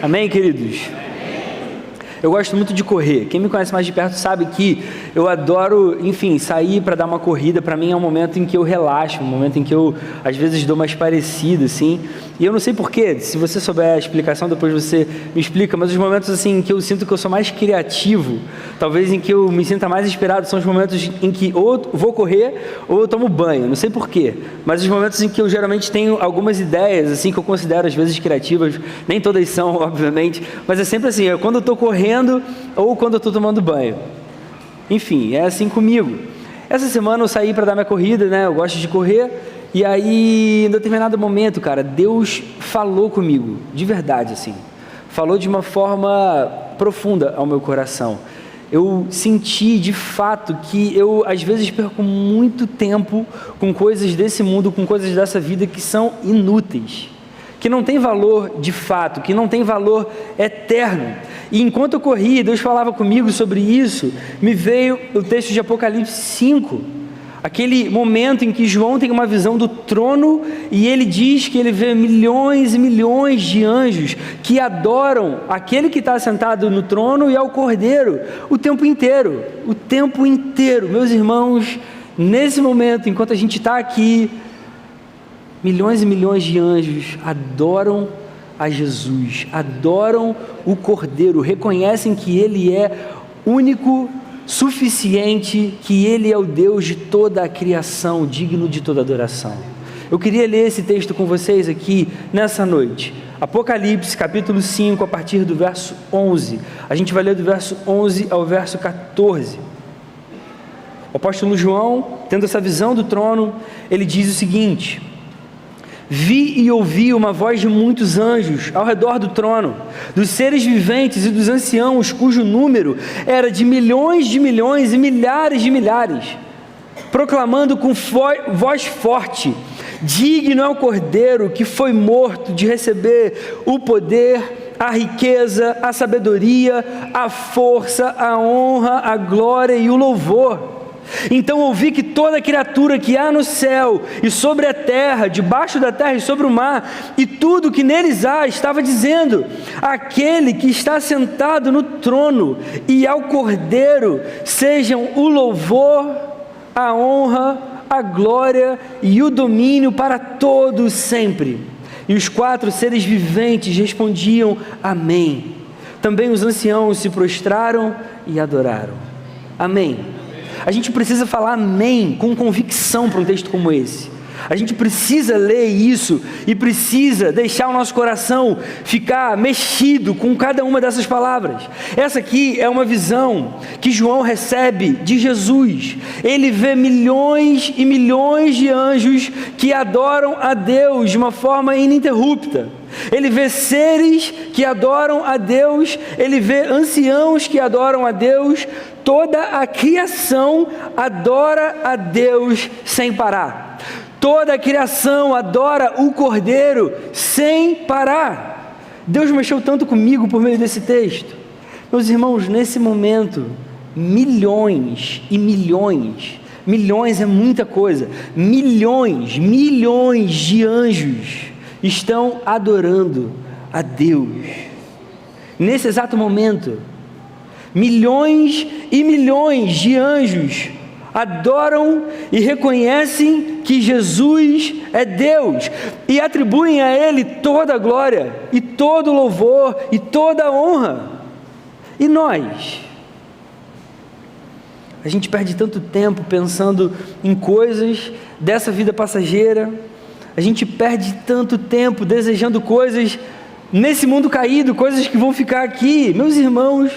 Amém, queridos? Eu gosto muito de correr. Quem me conhece mais de perto sabe que eu adoro, enfim, sair para dar uma corrida. Para mim é um momento em que eu relaxo, um momento em que eu, às vezes, dou uma esparecida, assim. E eu não sei porquê, se você souber a explicação, depois você me explica, mas os momentos, assim, em que eu sinto que eu sou mais criativo, talvez em que eu me sinta mais inspirado, são os momentos em que ou eu vou correr ou eu tomo banho. Não sei porquê, mas os momentos em que eu geralmente tenho algumas ideias, assim, que eu considero, às vezes, criativas. Nem todas são, obviamente, mas é sempre assim, é quando eu estou correndo ou quando eu estou tomando banho. Enfim, é assim comigo. Essa semana eu saí para dar minha corrida, né? Eu gosto de correr. E aí, em determinado momento, cara, Deus falou comigo, de verdade, assim. Falou de uma forma profunda ao meu coração. Eu senti, de fato, que eu, às vezes, perco muito tempo com coisas desse mundo, com coisas dessa vida que são inúteis, que não tem valor de fato, que não tem valor eterno. E enquanto eu corria, Deus falava comigo sobre isso, me veio o texto de Apocalipse 5, aquele momento em que João tem uma visão do trono e ele diz que ele vê milhões e milhões de anjos que adoram aquele que está sentado no trono e ao Cordeiro o tempo inteiro. O tempo inteiro. Meus irmãos, nesse momento, enquanto a gente está aqui, milhões e milhões de anjos adoram a Jesus, adoram o Cordeiro, reconhecem que Ele é único, suficiente, que Ele é o Deus de toda a criação, digno de toda adoração. Eu queria ler esse texto com vocês aqui nessa noite. Apocalipse, capítulo 5, a partir do verso 11. A gente vai ler do verso 11 ao verso 14. O apóstolo João, tendo essa visão do trono, ele diz o seguinte: vi e ouvi uma voz de muitos anjos ao redor do trono, dos seres viventes e dos anciãos, cujo número era de milhões e milhares de milhares, proclamando com voz forte: digno é o Cordeiro que foi morto de receber o poder, a riqueza, a sabedoria, a força, a honra, a glória e o louvor. Então ouvi que toda criatura que há no céu e sobre a terra, debaixo da terra e sobre o mar, e tudo que neles há, estava dizendo: aquele que está sentado no trono e ao Cordeiro sejam o louvor, a honra, a glória e o domínio para todos sempre. E os 4 seres viventes respondiam: amém. Também os anciãos se prostraram e adoraram. Amém. A gente precisa falar amém com convicção para um texto como esse. A gente precisa ler isso e precisa deixar o nosso coração ficar mexido com cada uma dessas palavras. Essa aqui é uma visão que João recebe de Jesus. Ele vê milhões e milhões de anjos que adoram a Deus de uma forma ininterrupta. Ele vê seres que adoram a Deus, ele vê anciãos que adoram a Deus. Toda a criação adora a Deus sem parar. Toda a criação adora o Cordeiro sem parar. Deus mexeu tanto comigo por meio desse texto. Meus irmãos, nesse momento, milhões e milhões é muita coisa, milhões de anjos estão adorando a Deus. Nesse exato momento, milhões e milhões de anjos adoram e reconhecem que Jesus é Deus e atribuem a Ele toda a glória e todo o louvor e toda a honra. E nós? A gente perde tanto tempo pensando em coisas dessa vida passageira, a gente perde tanto tempo desejando coisas nesse mundo caído, coisas que vão ficar aqui. Meus irmãos,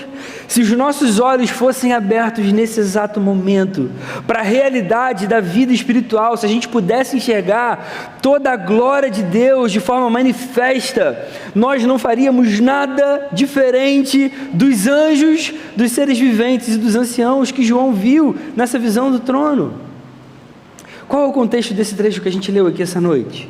se os nossos olhos fossem abertos nesse exato momento para a realidade da vida espiritual, se a gente pudesse enxergar toda a glória de Deus de forma manifesta, nós não faríamos nada diferente dos anjos, dos seres viventes e dos anciãos que João viu nessa visão do trono. Qual é o contexto desse trecho que a gente leu aqui essa noite?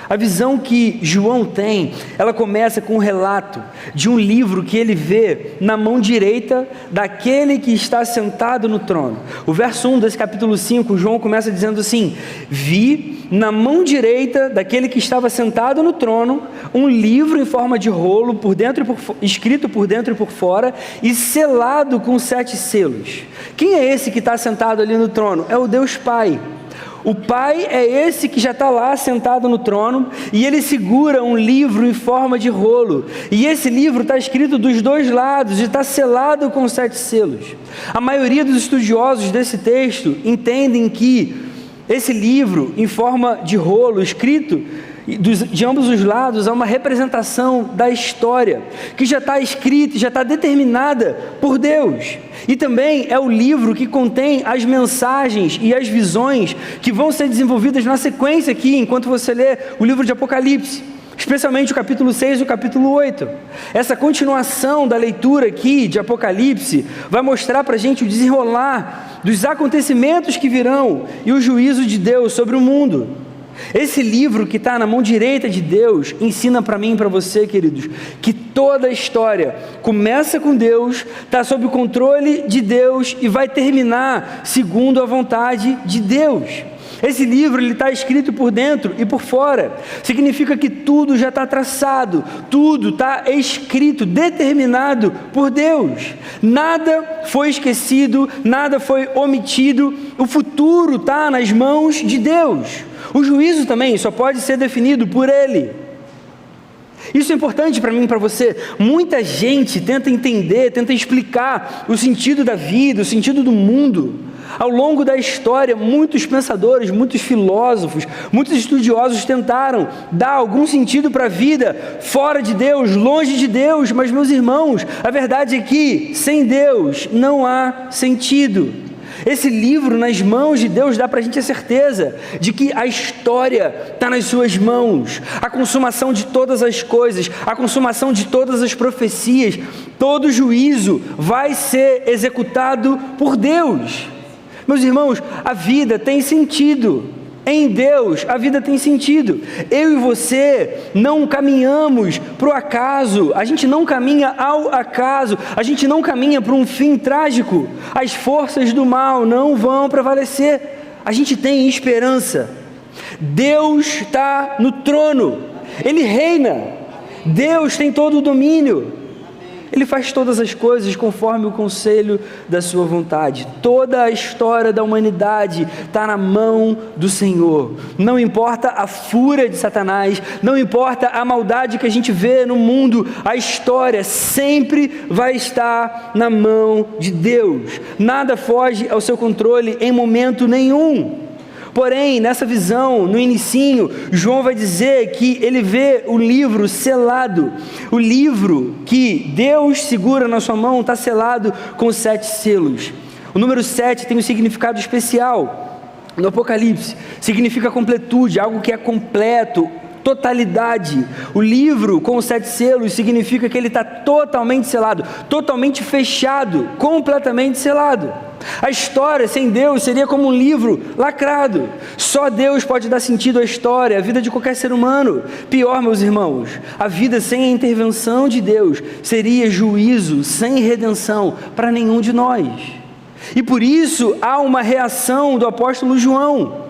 A visão que João tem, ela começa com um relato de um livro que ele vê na mão direita daquele que está sentado no trono. O verso 1 desse capítulo 5, João começa dizendo assim: vi na mão direita daquele que estava sentado no trono um livro em forma de rolo, escrito por dentro e por fora, e selado com 7 selos. Quem é esse que está sentado ali no trono? É o Deus Pai. O Pai é esse que já está lá sentado no trono, e ele segura um livro em forma de rolo, e esse livro está escrito dos 2 lados, e está selado com 7 selos. A maioria dos estudiosos desse texto entendem que esse livro em forma de rolo, escrito de ambos os lados, é uma representação da história, que já está escrita, já está determinada por Deus. E também é o livro que contém as mensagens e as visões que vão ser desenvolvidas na sequência aqui, enquanto você lê o livro de Apocalipse, especialmente o capítulo 6 e o capítulo 8. Essa continuação da leitura aqui de Apocalipse vai mostrar para a gente o desenrolar dos acontecimentos que virão e o juízo de Deus sobre o mundo. Esse livro que está na mão direita de Deus ensina para mim e para você, queridos, que toda a história começa com Deus, está sob o controle de Deus e vai terminar segundo a vontade de Deus. Esse livro está escrito por dentro e por fora. Significa que tudo já está traçado, tudo está escrito, determinado por Deus. Nada foi esquecido, nada foi omitido. O futuro está nas mãos de Deus. O juízo também só pode ser definido por Ele. Isso é importante para mim e para você. Muita gente tenta entender, tenta explicar o sentido da vida, o sentido do mundo. Ao longo da história, muitos pensadores, muitos filósofos, muitos estudiosos tentaram dar algum sentido para a vida fora de Deus, longe de Deus. Mas, meus irmãos, a verdade é que sem Deus não há sentido. Esse livro nas mãos de Deus dá para a gente a certeza de que a história está nas suas mãos, a consumação de todas as coisas, a consumação de todas as profecias, todo juízo vai ser executado por Deus. Meus irmãos, a vida tem sentido. Em Deus, a vida tem sentido. Eu e você não caminhamos para o acaso, a gente não caminha ao acaso, a gente não caminha para um fim trágico. As forças do mal não vão prevalecer. A gente tem esperança. Deus está no trono, Ele reina. Deus tem todo o domínio. Ele faz todas as coisas conforme o conselho da sua vontade. Toda a história da humanidade está na mão do Senhor. Não importa a fúria de Satanás, não importa a maldade que a gente vê no mundo, a história sempre vai estar na mão de Deus. Nada foge ao seu controle em momento nenhum. Porém, nessa visão, no inicinho, João vai dizer que ele vê o livro selado. O livro que Deus segura na sua mão está selado com 7 selos. O número 7 tem um significado especial. No Apocalipse, significa completude, algo que é completo, totalidade. O livro com os 7 selos significa que ele está totalmente selado, totalmente fechado, completamente selado. A história sem Deus seria como um livro lacrado. Só Deus pode dar sentido à história, à vida de qualquer ser humano. Pior, meus irmãos, a vida sem a intervenção de Deus seria juízo sem redenção para nenhum de nós. E por isso há uma reação do apóstolo João.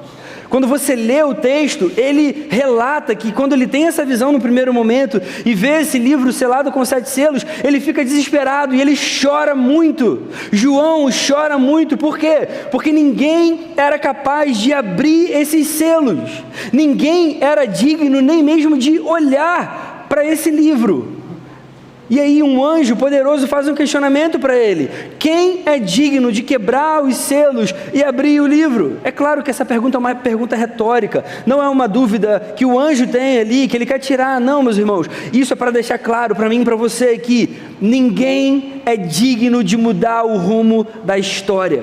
Quando você lê o texto, ele relata que quando ele tem essa visão no primeiro momento e vê esse livro selado com 7 selos, ele fica desesperado e ele chora muito. João chora muito, por quê? Porque ninguém era capaz de abrir esses selos. Ninguém era digno nem mesmo de olhar para esse livro. E aí um anjo poderoso faz um questionamento para ele: quem é digno de quebrar os selos e abrir o livro? É claro que essa pergunta é uma pergunta retórica, não é uma dúvida que o anjo tem ali, que ele quer tirar. Não, meus irmãos, isso é para deixar claro para mim e para você que ninguém é digno de mudar o rumo da história.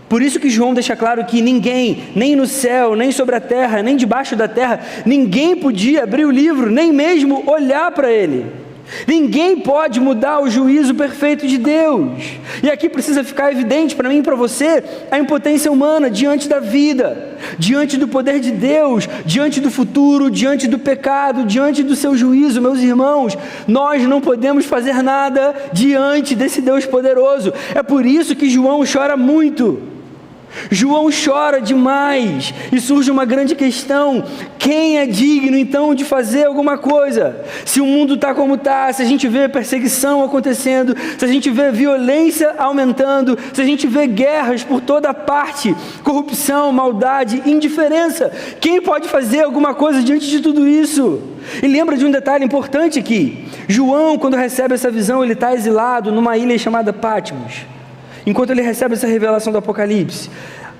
Por isso que João deixa claro que ninguém, nem no céu, nem sobre a terra, nem debaixo da terra, ninguém podia abrir o livro, nem mesmo olhar para ele. Ninguém pode mudar o juízo perfeito de Deus. E aqui precisa ficar evidente para mim e para você a impotência humana diante da vida. diante do poder de Deus, diante do futuro, diante do pecado, diante do seu juízo. Meus irmãos, nós não podemos fazer nada diante desse Deus poderoso. É por isso que João chora muito. João chora demais, e surge uma grande questão: quem é digno então de fazer alguma coisa? Se o mundo está como está, se a gente vê perseguição acontecendo, se a gente vê violência aumentando, se a gente vê guerras por toda parte, corrupção, maldade, indiferença, quem pode fazer alguma coisa diante de tudo isso? E lembra de um detalhe importante aqui: João, quando recebe essa visão, ele está exilado numa ilha chamada Patmos, enquanto ele recebe essa revelação do Apocalipse.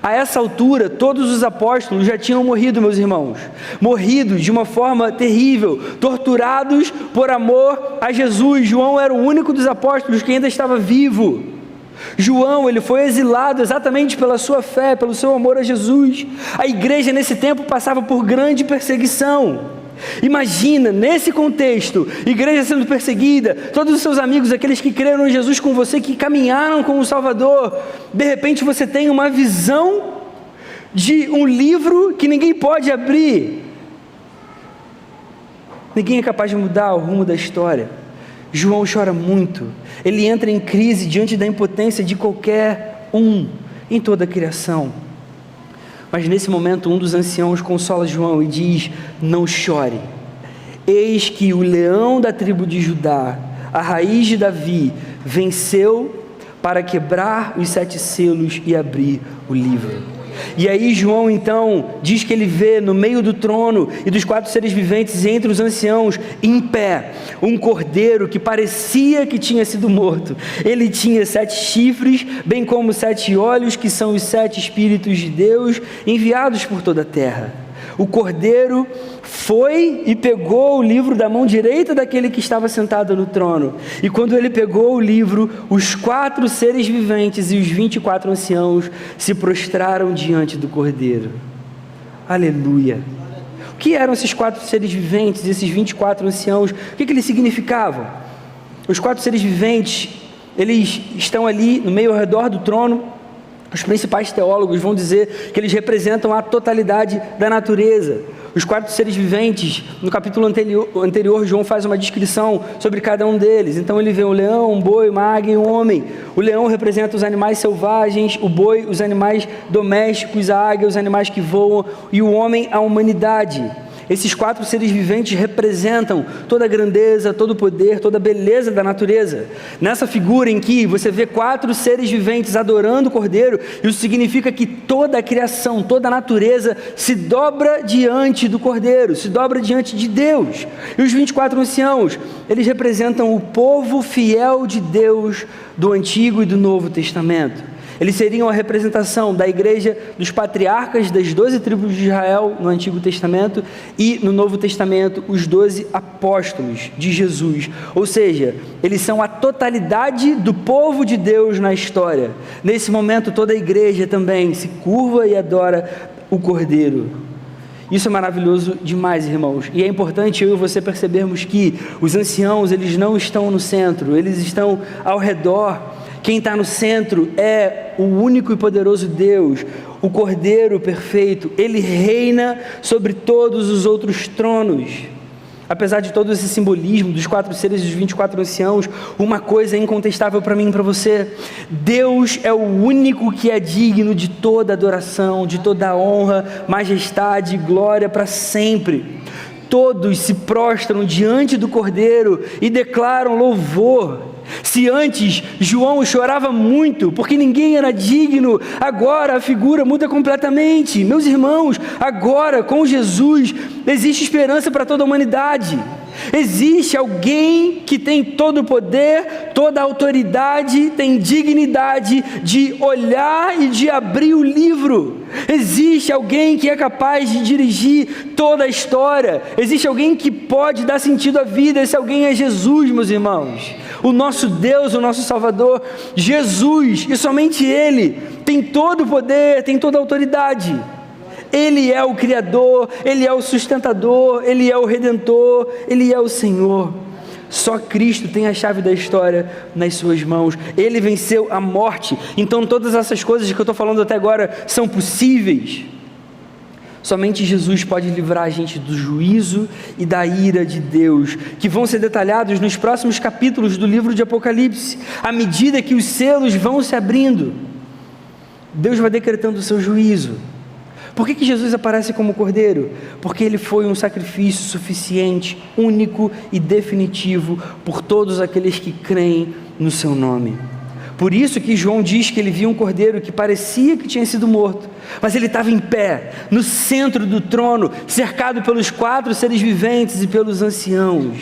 A essa altura, todos os apóstolos já tinham morrido, meus irmãos, morridos de uma forma terrível, torturados por amor a Jesus. João era o único dos apóstolos que ainda estava vivo. João, ele foi exilado exatamente pela sua fé, pelo seu amor a Jesus. A igreja nesse tempo passava por grande perseguição. Imagina, nesse contexto, igreja sendo perseguida, todos os seus amigos, aqueles que creram em Jesus com você, que caminharam com o Salvador, de repente você tem uma visão de um livro que ninguém pode abrir. Ninguém é capaz de mudar o rumo da história. João chora muito, ele entra em crise diante da impotência de qualquer um em toda a criação. Mas nesse momento um dos anciãos consola João e diz: não chore, eis que o leão da tribo de Judá, a raiz de Davi, venceu para quebrar os 7 selos e abrir o livro. E aí João então diz que ele vê no meio do trono e dos 4 seres viventes, entre os anciãos, em pé, um cordeiro que parecia que tinha sido morto. Ele tinha 7 chifres, bem como 7 olhos, que são os 7 Espíritos de Deus enviados por toda a terra. O cordeiro foi e pegou o livro da mão direita daquele que estava sentado no trono. E quando ele pegou o livro, os 4 seres viventes e os 24 anciãos se prostraram diante do cordeiro. Aleluia! O que eram esses 4 seres viventes, esses 24 anciãos? O que eles significavam? Os 4 seres viventes, eles estão ali no meio ao redor do trono. Os principais teólogos vão dizer que eles representam a totalidade da natureza. Os 4 seres viventes, no capítulo anterior, João faz uma descrição sobre cada um deles. Então ele vê um leão, um boi, uma águia e um homem. O leão representa os animais selvagens, o boi, os animais domésticos, a águia, os animais que voam, e o homem, a humanidade. Esses 4 seres viventes representam toda a grandeza, todo o poder, toda a beleza da natureza. Nessa figura em que você vê 4 seres viventes adorando o Cordeiro, isso significa que toda a criação, toda a natureza se dobra diante do Cordeiro, se dobra diante de Deus. E os 24 anciãos, eles representam o povo fiel de Deus do Antigo e do Novo Testamento. Eles seriam a representação da igreja dos patriarcas das 12 tribos de Israel no Antigo Testamento e no Novo Testamento os 12 apóstolos de Jesus. Ou seja, eles são a totalidade do povo de Deus na história. Nesse momento toda a igreja também se curva e adora o Cordeiro. Isso é maravilhoso demais, irmãos. E é importante eu e você percebermos que os anciãos, eles não estão no centro, eles estão ao redor. Quem está no centro é o único e poderoso Deus, o Cordeiro perfeito. Ele reina sobre todos os outros tronos. Apesar de todo esse simbolismo dos 4 seres e dos 24 anciãos, uma coisa é incontestável para mim e para você: Deus é o único que é digno de toda adoração, de toda honra, majestade e glória para sempre. Todos se prostram diante do Cordeiro e declaram louvor. Se antes João chorava muito porque ninguém era digno, agora a figura muda completamente. Meus irmãos, agora com Jesus existe esperança para toda a humanidade. Existe alguém que tem todo o poder, toda a autoridade, tem dignidade de olhar e de abrir o livro. Existe alguém que é capaz de dirigir toda a história. Existe alguém que pode dar sentido à vida. Esse alguém é Jesus, meus irmãos. O nosso Deus, o nosso Salvador, Jesus, e somente Ele tem todo o poder, tem toda a autoridade. Ele é o Criador, Ele é o sustentador, Ele é o Redentor, Ele é o Senhor. Só Cristo tem a chave da história nas suas mãos. Ele venceu a morte. Então todas essas coisas que eu estou falando até agora são possíveis. Somente Jesus pode livrar a gente do juízo e da ira de Deus, que vão ser detalhados nos próximos capítulos do livro de Apocalipse. À medida que os selos vão se abrindo, Deus vai decretando o seu juízo. Por que Jesus aparece como cordeiro? Porque ele foi um sacrifício suficiente, único e definitivo por todos aqueles que creem no seu nome. Por isso que João diz que ele viu um cordeiro que parecia que tinha sido morto, mas ele estava em pé, no centro do trono, cercado pelos 4 seres viventes e pelos anciãos.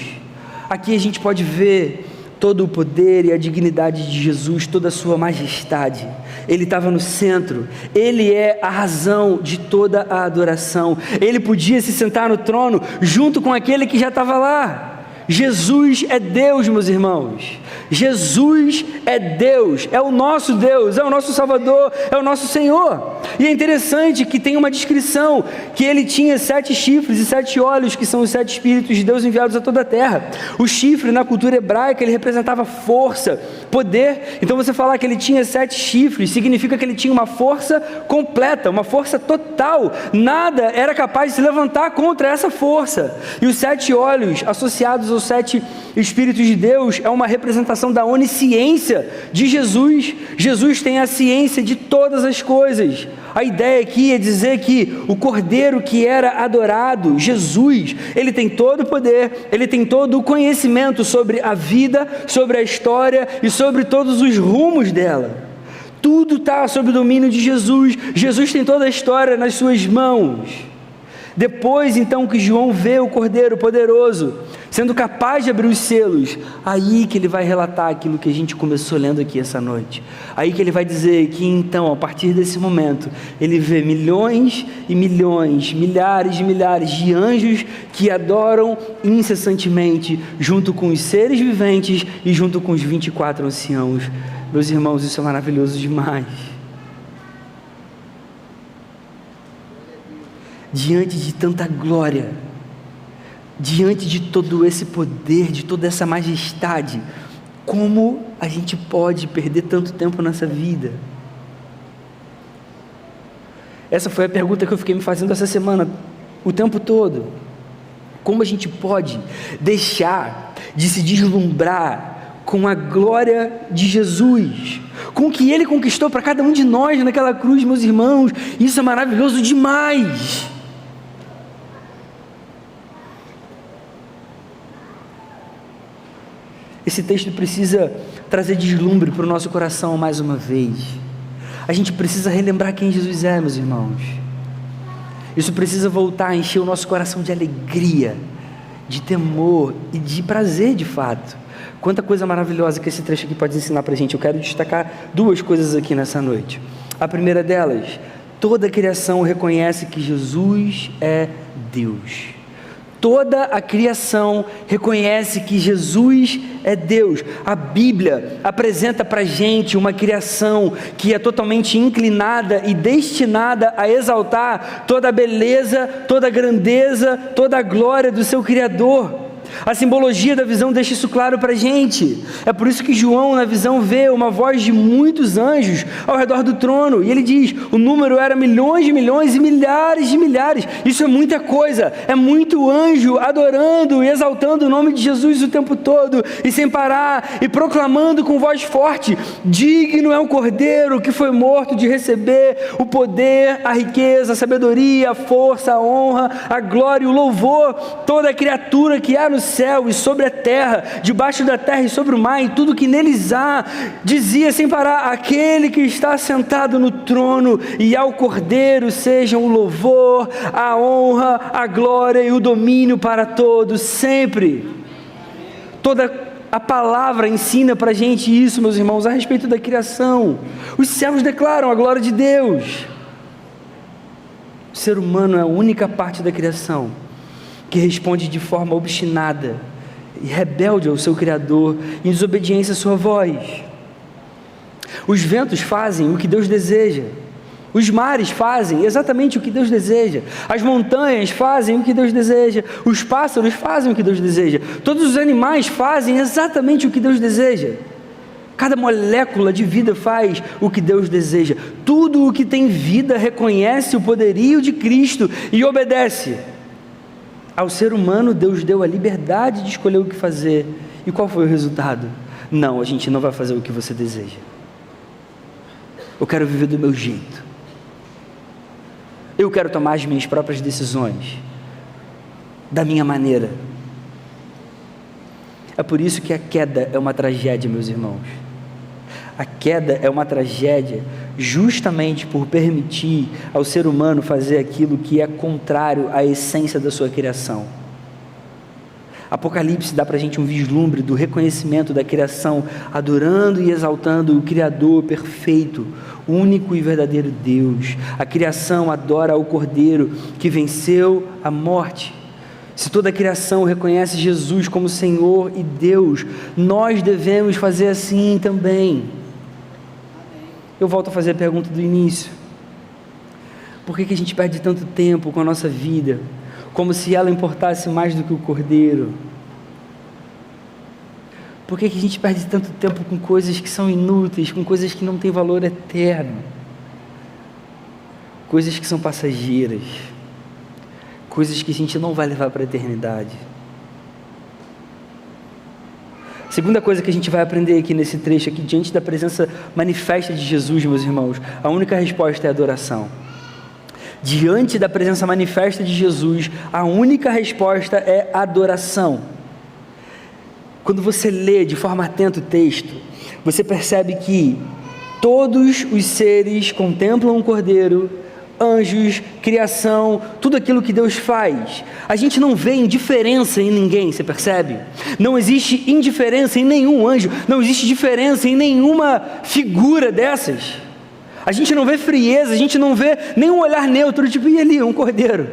Aqui a gente pode ver todo o poder e a dignidade de Jesus, toda a sua majestade. Ele estava no centro, ele é a razão de toda a adoração. Ele podia se sentar no trono junto com aquele que já estava lá. Jesus é Deus, meus irmãos. Jesus é Deus, é o nosso Deus, é o nosso Salvador, é o nosso Senhor. E é interessante que tem uma descrição, que ele tinha 7 chifres e 7 olhos, que são os 7 Espíritos de Deus enviados a toda a terra. O chifre, na cultura hebraica, ele representava força, poder. Então você falar que ele tinha 7 chifres, significa que ele tinha uma força completa, uma força total. Nada era capaz de se levantar contra essa força. E os 7 olhos, associados aos 7 Espíritos de Deus, é uma representação da onisciência de Jesus. Jesus tem a ciência de todas as coisas. A ideia aqui é dizer que o Cordeiro que era adorado, Jesus, ele tem todo o poder, ele tem todo o conhecimento sobre a vida, sobre a história e sobre todos os rumos dela. Tudo está sob o domínio de Jesus. Jesus tem toda a história nas suas mãos. Depois então que João vê o Cordeiro poderoso, sendo capaz de abrir os selos, aí que ele vai relatar aquilo que a gente começou lendo aqui essa noite. Aí que ele vai dizer que então, a partir desse momento, ele vê milhões e milhões, milhares e milhares de anjos que adoram incessantemente, junto com os seres viventes e junto com os 24 anciãos. Meus irmãos, isso é maravilhoso demais. Diante de tanta glória, diante de todo esse poder, de toda essa majestade, como a gente pode perder tanto tempo nessa vida? Essa foi a pergunta que eu fiquei me fazendo essa semana, o tempo todo. Como a gente pode deixar de se deslumbrar com a glória de Jesus, com o que Ele conquistou para cada um de nós naquela cruz, meus irmãos? Isso é maravilhoso demais. Esse texto precisa trazer deslumbre para o nosso coração mais uma vez. A gente precisa relembrar quem Jesus é, meus irmãos. Isso precisa voltar a encher o nosso coração de alegria, de temor e de prazer de fato. Quanta coisa maravilhosa que esse trecho aqui pode ensinar para a gente. Eu quero destacar 2 coisas aqui nessa noite. A primeira delas, toda a criação reconhece que Jesus é Deus. Toda a criação reconhece que Jesus é Deus. A Bíblia apresenta para a gente uma criação que é totalmente inclinada e destinada a exaltar toda a beleza, toda a grandeza, toda a glória do seu Criador. A simbologia da visão deixa isso claro para a gente. É por isso que João, na visão, vê uma voz de muitos anjos ao redor do trono, e ele diz, o número era milhões de milhões e milhares de milhares. Isso é muita coisa, é muito anjo adorando e exaltando o nome de Jesus o tempo todo, e sem parar, e proclamando com voz forte, digno é o Cordeiro que foi morto de receber o poder, a riqueza, a sabedoria, a força, a honra, a glória e o louvor. Toda a criatura que há no céu e sobre a terra, debaixo da terra e sobre o mar, e tudo que neles há, dizia sem parar, aquele que está sentado no trono e ao Cordeiro sejam o louvor, a honra, a glória e o domínio para todos, sempre. Toda a palavra ensina para a gente isso, meus irmãos, a respeito da criação. Os céus declaram a glória de Deus. O ser humano é a única parte da criação que responde de forma obstinada e rebelde ao seu Criador, em desobediência à sua voz. Os ventos fazem o que Deus deseja, os mares fazem exatamente o que Deus deseja, as montanhas fazem o que Deus deseja, os pássaros fazem o que Deus deseja, todos os animais fazem exatamente o que Deus deseja. Cada molécula de vida faz o que Deus deseja. Tudo o que tem vida reconhece o poderio de Cristo e obedece. Ao ser humano, Deus deu a liberdade de escolher o que fazer. E qual foi o resultado? Não, a gente não vai fazer o que você deseja. Eu quero viver do meu jeito. Eu quero tomar as minhas próprias decisões, da minha maneira. É por isso que a queda é uma tragédia, meus irmãos. A queda é uma tragédia justamente por permitir ao ser humano fazer aquilo que é contrário à essência da sua criação. Apocalipse dá para a gente um vislumbre do reconhecimento da criação, adorando e exaltando o Criador perfeito, único e verdadeiro Deus. A criação adora o Cordeiro que venceu a morte. Se toda a criação reconhece Jesus como Senhor e Deus, nós devemos fazer assim também. Eu volto a fazer a pergunta do início. Por que a gente perde tanto tempo com a nossa vida, como se ela importasse mais do que o Cordeiro? Por que a gente perde tanto tempo com coisas que são inúteis, com coisas que não têm valor eterno? Coisas que são passageiras, coisas que a gente não vai levar para a eternidade. Segunda coisa que a gente vai aprender aqui nesse trecho, aqui, diante da presença manifesta de Jesus, meus irmãos, a única resposta é adoração. Diante da presença manifesta de Jesus, a única resposta é adoração. Quando você lê de forma atenta o texto, você percebe que todos os seres contemplam o Cordeiro, anjos, criação, tudo aquilo que Deus faz. A gente não vê indiferença em ninguém, você percebe? Não existe indiferença em nenhum anjo, não existe diferença em nenhuma figura dessas. A gente não vê frieza, a gente não vê nenhum olhar neutro, tipo, e ali, um cordeiro?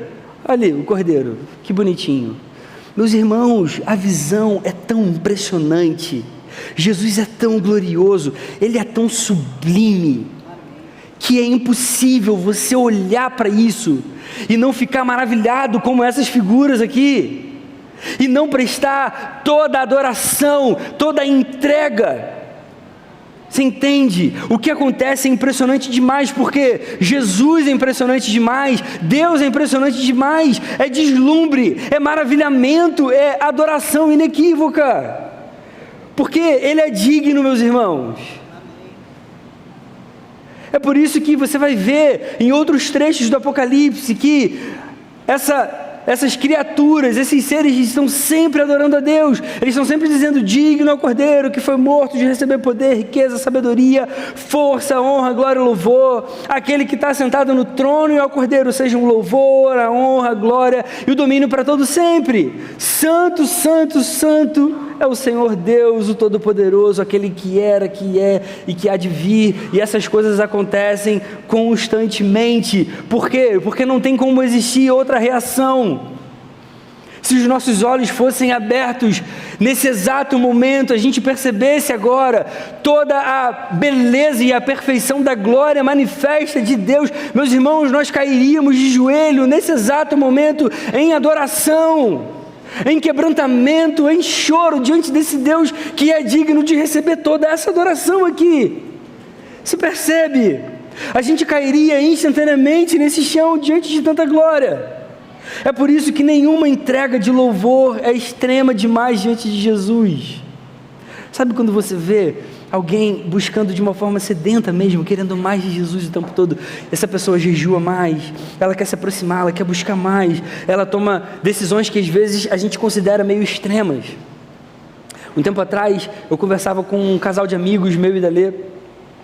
Ali, o cordeiro, que bonitinho. Meus irmãos, a visão é tão impressionante, Jesus é tão glorioso, Ele é tão sublime, que é impossível você olhar para isso e não ficar maravilhado como essas figuras aqui, e não prestar toda a adoração, toda a entrega. Você entende? O que acontece é impressionante demais, porque Jesus é impressionante demais, Deus é impressionante demais, é deslumbre, é maravilhamento, é adoração inequívoca, porque Ele é digno, meus irmãos. É por isso que você vai ver em outros trechos do Apocalipse que essas criaturas, esses seres estão sempre adorando a Deus, eles estão sempre dizendo: digno ao Cordeiro que foi morto de receber poder, riqueza, sabedoria, força, honra, glória e louvor. Aquele que está sentado no trono e ao Cordeiro sejam louvor, a honra, a glória e o domínio para todo sempre. Santo, santo, santo é o Senhor Deus, o Todo-Poderoso, aquele que era, que é e que há de vir. E essas coisas acontecem constantemente. Por quê? Porque não tem como existir outra reação. Se os nossos olhos fossem abertos nesse exato momento, a gente percebesse agora toda a beleza e a perfeição da glória manifesta de Deus, meus irmãos, nós cairíamos de joelho nesse exato momento em adoração, em quebrantamento, em choro diante desse Deus que é digno de receber toda essa adoração aqui. Se percebe? A gente cairia instantaneamente nesse chão diante de tanta glória. É por isso que nenhuma entrega de louvor é extrema demais diante de Jesus. Sabe quando você vê alguém buscando de uma forma sedenta mesmo, querendo mais de Jesus o tempo todo? Essa pessoa jejua mais, ela quer se aproximar, ela quer buscar mais, ela toma decisões que às vezes a gente considera meio extremas. Um tempo atrás, eu conversava com um casal de amigos, meu e da Lê.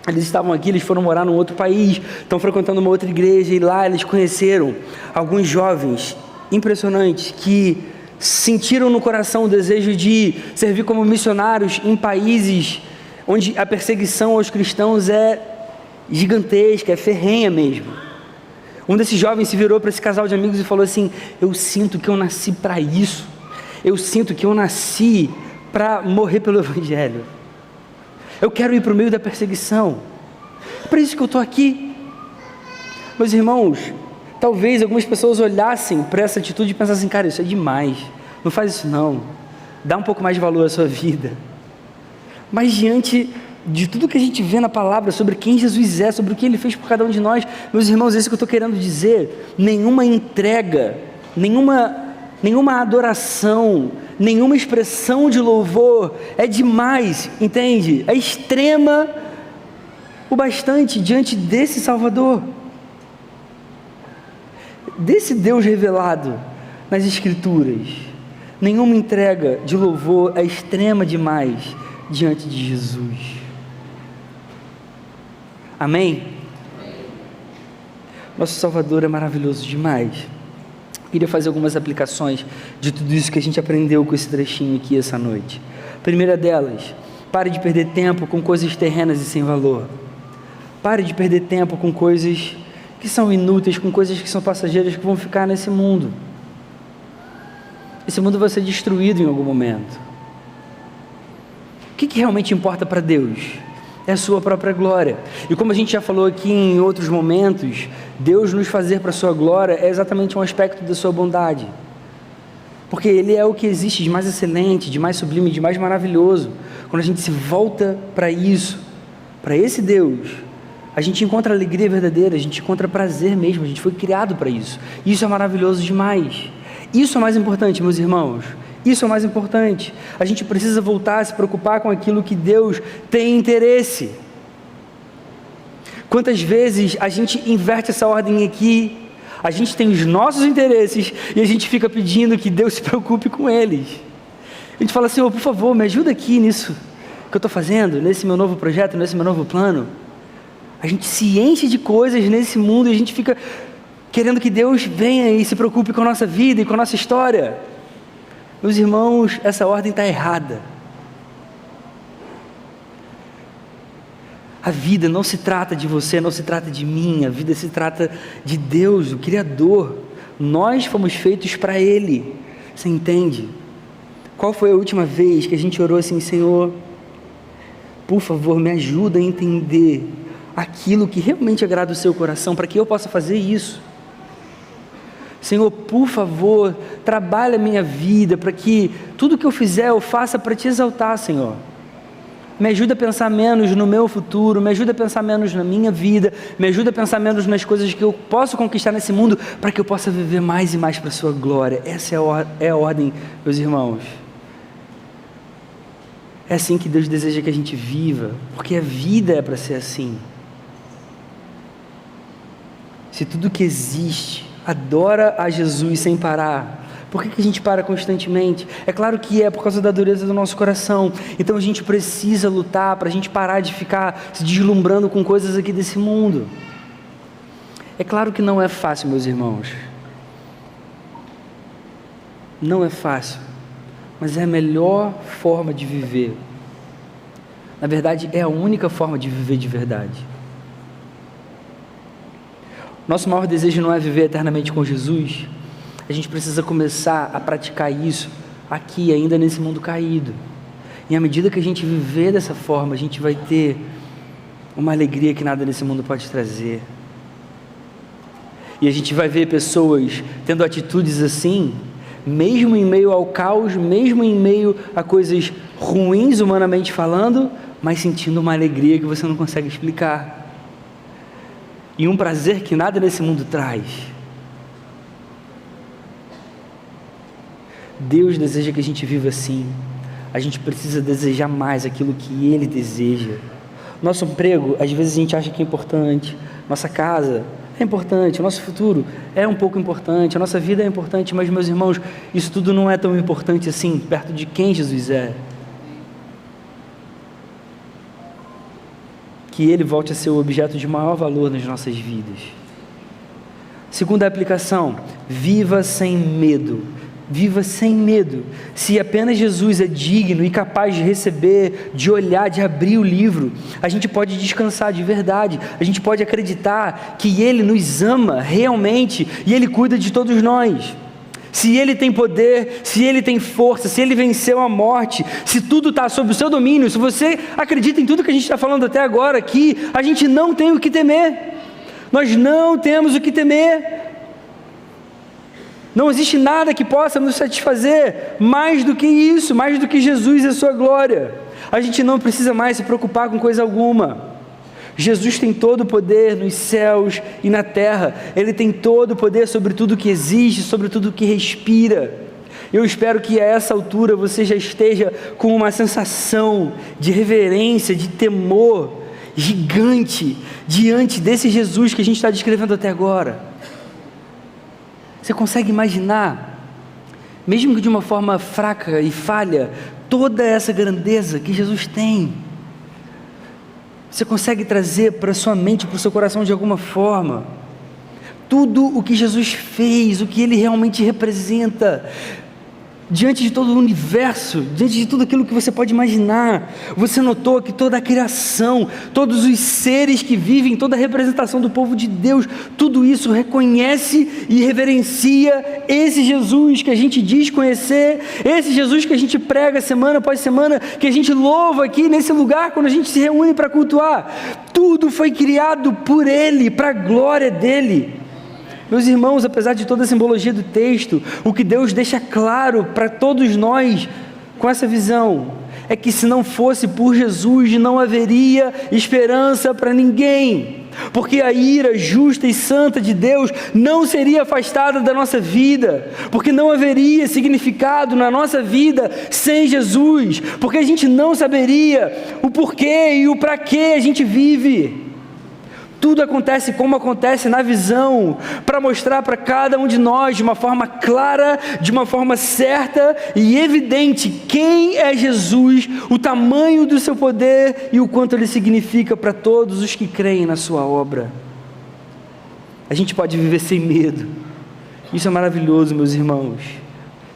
Eles estavam aqui, eles foram morar num outro país, estão frequentando uma outra igreja, e lá eles conheceram alguns jovens impressionantes que sentiram no coração o desejo de servir como missionários em países onde a perseguição aos cristãos é gigantesca, é ferrenha mesmo. Um desses jovens se virou para esse casal de amigos e falou assim: eu sinto que eu nasci para isso, eu sinto que eu nasci para morrer pelo Evangelho, eu quero ir para o meio da perseguição, é para isso que eu estou aqui. Meus irmãos, talvez algumas pessoas olhassem para essa atitude e pensassem: cara, isso é demais, não faz isso não, dá um pouco mais de valor à sua vida. Mas diante de tudo que a gente vê na palavra sobre quem Jesus é, sobre o que Ele fez por cada um de nós. Meus irmãos, é isso que eu estou querendo dizer. Nenhuma entrega, nenhuma adoração, nenhuma expressão de louvor é demais, entende? É extrema o bastante diante desse Salvador, desse Deus revelado nas Escrituras. Nenhuma entrega de louvor é extrema demais diante de Jesus. Amém? Nosso Salvador é maravilhoso demais. Queria fazer algumas aplicações de tudo isso que a gente aprendeu com esse trechinho aqui essa noite. Primeira delas, pare de perder tempo com coisas terrenas e sem valor. Pare de perder tempo com coisas que são inúteis, com coisas que são passageiras, que vão ficar nesse mundo. Esse mundo vai ser destruído em algum momento. O que realmente importa para Deus? É a sua própria glória. E como a gente já falou aqui em outros momentos, Deus nos fazer para a sua glória é exatamente um aspecto da sua bondade. Porque Ele é o que existe de mais excelente, de mais sublime, de mais maravilhoso. Quando a gente se volta para isso, para esse Deus, a gente encontra alegria verdadeira, a gente encontra prazer mesmo, a gente foi criado para isso. Isso é maravilhoso demais. Isso é mais importante, meus irmãos. Isso é o mais importante. A gente precisa voltar a se preocupar com aquilo que Deus tem interesse. Quantas vezes a gente inverte essa ordem aqui? A gente tem os nossos interesses e a gente fica pedindo que Deus se preocupe com eles. A gente fala, Senhor, por favor, me ajuda aqui nisso que eu estou fazendo, nesse meu novo projeto, nesse meu novo plano. A gente se enche de coisas nesse mundo e a gente fica querendo que Deus venha e se preocupe com a nossa vida e com a nossa história. Meus irmãos, essa ordem está errada. A vida não se trata de você, não se trata de mim, a vida se trata de Deus, o Criador. Nós fomos feitos para Ele, você entende? Qual foi a última vez que a gente orou assim, Senhor, por favor, me ajuda a entender aquilo que realmente agrada o seu coração, para que eu possa fazer isso? Senhor, por favor, trabalha a minha vida, para que tudo que eu fizer, eu faça para te exaltar, Senhor. Me ajuda a pensar menos no meu futuro, me ajuda a pensar menos na minha vida, me ajuda a pensar menos nas coisas que eu posso conquistar nesse mundo, para que eu possa viver mais e mais para a sua glória. Essa é a ordem, meus irmãos. É assim que Deus deseja que a gente viva, porque a vida é para ser assim. Se tudo que existe adora a Jesus sem parar, por que a gente para constantemente? É claro que é por causa da dureza do nosso coração. Então a gente precisa lutar para a gente parar de ficar se deslumbrando com coisas aqui desse mundo. É claro que não é fácil, meus irmãos. Não é fácil, mas é a melhor forma de viver. Na verdade, é a única forma de viver de verdade. Nosso maior desejo não é viver eternamente com Jesus. A gente precisa começar a praticar isso aqui, ainda nesse mundo caído. E à medida que a gente viver dessa forma, a gente vai ter uma alegria que nada nesse mundo pode trazer. E a gente vai ver pessoas tendo atitudes assim, mesmo em meio ao caos, mesmo em meio a coisas ruins, humanamente falando, mas sentindo uma alegria que você não consegue explicar. E um prazer que nada nesse mundo traz. Deus deseja que a gente viva assim. A gente precisa desejar mais aquilo que Ele deseja. Nosso emprego, às vezes a gente acha que é importante. Nossa casa é importante. O nosso futuro é um pouco importante. A nossa vida é importante. Mas, meus irmãos, isso tudo não é tão importante assim, perto de quem Jesus é. Que Ele volte a ser o objeto de maior valor nas nossas vidas. Segunda aplicação, viva sem medo. Viva sem medo. Se apenas Jesus é digno e capaz de receber, de olhar, de abrir o livro, a gente pode descansar de verdade, a gente pode acreditar que Ele nos ama realmente e Ele cuida de todos nós. Se Ele tem poder, se Ele tem força, se Ele venceu a morte, se tudo está sob o seu domínio, se você acredita em tudo que a gente está falando até agora aqui, a gente não tem o que temer. Nós não temos o que temer. Não existe nada que possa nos satisfazer mais do que isso, mais do que Jesus e a sua glória. A gente não precisa mais se preocupar com coisa alguma. Jesus tem todo o poder nos céus e na terra. Ele tem todo o poder sobre tudo que existe, sobre tudo que respira. Eu espero que a essa altura você já esteja com uma sensação de reverência, de temor gigante diante desse Jesus que a gente está descrevendo até agora. Você consegue imaginar, mesmo que de uma forma fraca e falha, toda essa grandeza que Jesus tem? Você consegue trazer para a sua mente, para o seu coração de alguma forma, tudo o que Jesus fez, o que Ele realmente representa, diante de todo o universo, diante de tudo aquilo que você pode imaginar? Você notou que toda a criação, todos os seres que vivem, toda a representação do povo de Deus, tudo isso reconhece e reverencia esse Jesus que a gente diz conhecer, esse Jesus que a gente prega semana após semana, que a gente louva aqui nesse lugar quando a gente se reúne para cultuar. Tudo foi criado por Ele, para a glória dEle. Meus irmãos, apesar de toda a simbologia do texto, o que Deus deixa claro para todos nós com essa visão é que se não fosse por Jesus, não haveria esperança para ninguém, porque a ira justa e santa de Deus não seria afastada da nossa vida, porque não haveria significado na nossa vida sem Jesus, porque a gente não saberia o porquê e o para que a gente vive. Tudo acontece como acontece na visão, para mostrar para cada um de nós de uma forma clara, de uma forma certa e evidente quem é Jesus, o tamanho do seu poder e o quanto ele significa para todos os que creem na sua obra. A gente pode viver sem medo. Isso é maravilhoso, meus irmãos.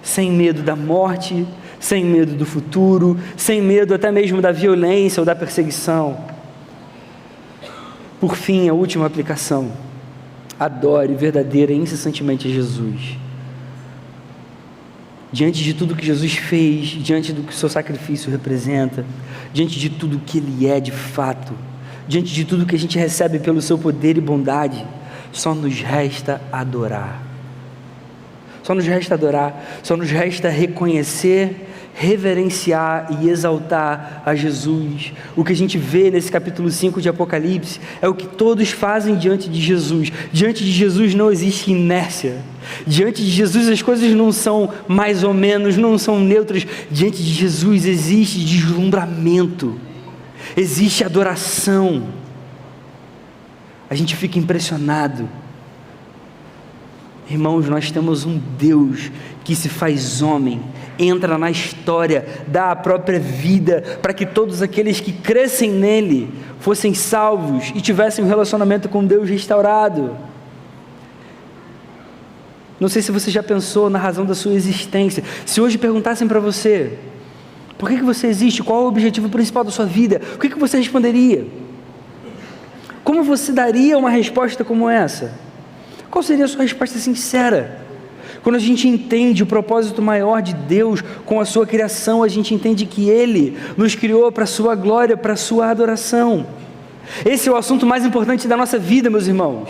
Sem medo da morte, sem medo do futuro, sem medo até mesmo da violência ou da perseguição. Por fim, a última aplicação: adore verdadeira e incessantemente a Jesus. Diante de tudo que Jesus fez, diante do que o seu sacrifício representa, diante de tudo que Ele é de fato, diante de tudo que a gente recebe pelo seu poder e bondade, só nos resta adorar. Só nos resta adorar, só nos resta reconhecer, reverenciar e exaltar a Jesus. O que a gente vê nesse capítulo 5 de Apocalipse é o que todos fazem diante de Jesus. Diante de Jesus não existe inércia. Diante de Jesus as coisas não são mais ou menos, não são neutras. Diante de Jesus existe deslumbramento, existe adoração. A gente fica impressionado. Irmãos, nós temos um Deus que se faz homem, entra na história, dá a própria vida para que todos aqueles que crescem nele fossem salvos e tivessem um relacionamento com Deus restaurado. Não sei se você já pensou na razão da sua existência. Se hoje perguntassem para você, por que você existe? Qual é o objetivo principal da sua vida? O que você responderia? Como você daria uma resposta como essa? Qual seria a sua resposta sincera? Quando a gente entende o propósito maior de Deus com a sua criação, a gente entende que Ele nos criou para a sua glória, para a sua adoração. Esse é o assunto mais importante da nossa vida, meus irmãos.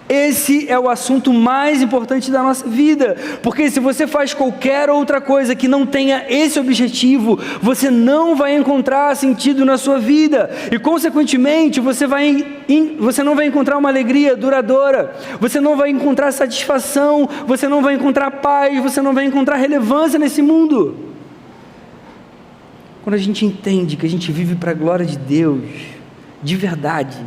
Esse é o assunto mais importante da nossa vida, porque se você faz qualquer outra coisa que não tenha esse objetivo, você não vai encontrar sentido na sua vida, e consequentemente você não vai encontrar uma alegria duradoura, você não vai encontrar satisfação, você não vai encontrar paz, você não vai encontrar relevância nesse mundo. Quando a gente entende que a gente vive para a glória de Deus, de verdade,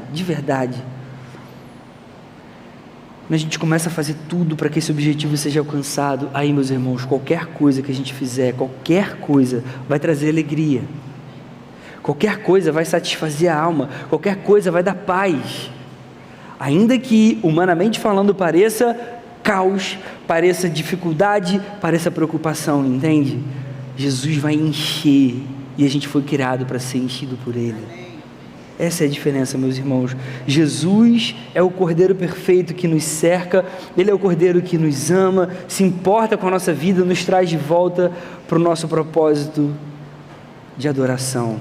quando a gente começa a fazer tudo para que esse objetivo seja alcançado, aí, meus irmãos, qualquer coisa que a gente fizer, qualquer coisa vai trazer alegria, qualquer coisa vai satisfazer a alma, qualquer coisa vai dar paz, ainda que, humanamente falando, pareça caos, pareça dificuldade, pareça preocupação, entende? Jesus vai encher, e a gente foi criado para ser enchido por Ele. Essa é a diferença, meus irmãos. Jesus é o Cordeiro perfeito que nos cerca, Ele é o Cordeiro que nos ama, se importa com a nossa vida, nos traz de volta para o nosso propósito de adoração.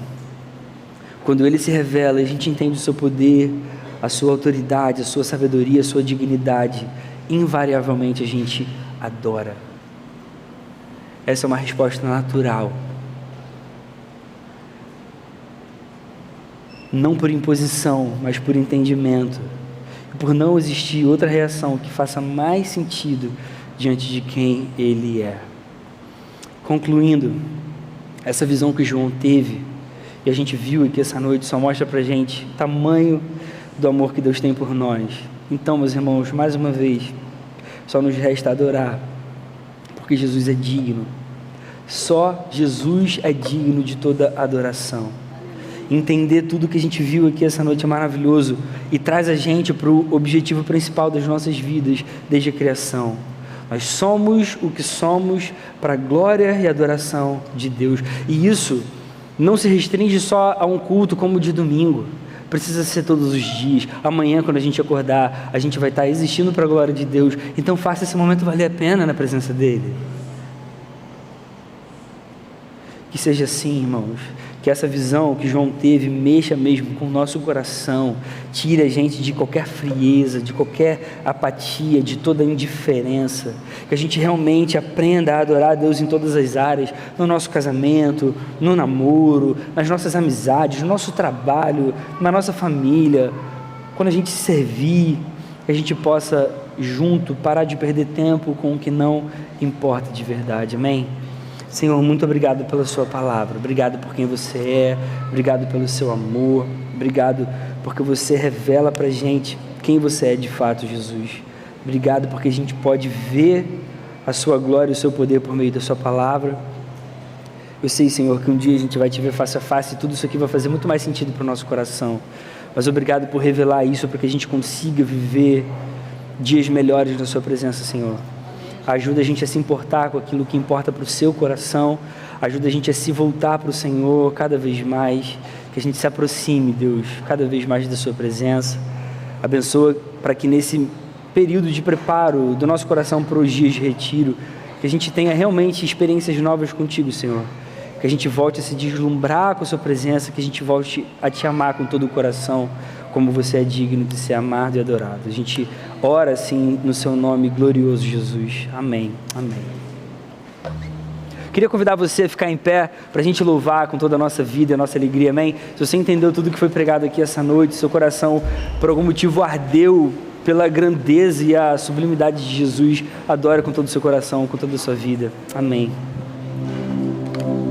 Quando Ele se revela, a gente entende o seu poder, a sua autoridade, a sua sabedoria, a sua dignidade, invariavelmente a gente adora. Essa é uma resposta natural. não por imposição, mas por entendimento, e por não existir outra reação que faça mais sentido diante de quem Ele é. Concluindo, essa visão que João teve, e a gente viu aqui essa noite, só mostra pra gente o tamanho do amor que Deus tem por nós. Então, meus irmãos, mais uma vez, só nos resta adorar, porque Jesus é digno. Só Jesus é digno de toda adoração. Entender tudo que a gente viu aqui essa noite é maravilhoso e traz a gente para o objetivo principal das nossas vidas desde a criação. Nós somos o que somos para a glória e adoração de Deus. E isso não se restringe só a um culto como o de domingo. Precisa ser todos os dias. Amanhã, quando a gente acordar, a gente vai estar existindo para a glória de Deus. Então faça esse momento valer a pena na presença dEle. Que seja assim, irmãos. Que essa visão que João teve mexa mesmo com o nosso coração, tire a gente de qualquer frieza, de qualquer apatia, de toda indiferença, que a gente realmente aprenda a adorar a Deus em todas as áreas, no nosso casamento, no namoro, nas nossas amizades, no nosso trabalho, na nossa família, quando a gente se servir, que a gente possa junto parar de perder tempo com o que não importa de verdade, amém? Senhor, muito obrigado pela sua palavra, obrigado por quem você é, obrigado pelo seu amor, obrigado porque você revela pra gente quem você é de fato, Jesus. Obrigado porque a gente pode ver a sua glória e o seu poder por meio da sua palavra. Eu sei, Senhor, que um dia a gente vai te ver face a face e tudo isso aqui vai fazer muito mais sentido para o nosso coração, mas obrigado por revelar isso para que a gente consiga viver dias melhores na sua presença, Senhor. Ajuda a gente a se importar com aquilo que importa para o seu coração. Ajuda a gente a se voltar para o Senhor cada vez mais. Que a gente se aproxime, Deus, cada vez mais da sua presença. Abençoa para que nesse período de preparo do nosso coração para os dias de retiro, que a gente tenha realmente experiências novas contigo, Senhor. Que a gente volte a se deslumbrar com a sua presença, que a gente volte a te amar com todo o coração, como você é digno de ser amado e adorado. A gente ora assim no seu nome glorioso, Jesus. Amém. Amém. Queria convidar você a ficar em pé para a gente louvar com toda a nossa vida e a nossa alegria, amém? Se você entendeu tudo que foi pregado aqui essa noite, seu coração por algum motivo ardeu pela grandeza e a sublimidade de Jesus, adora com todo o seu coração, com toda a sua vida. Amém.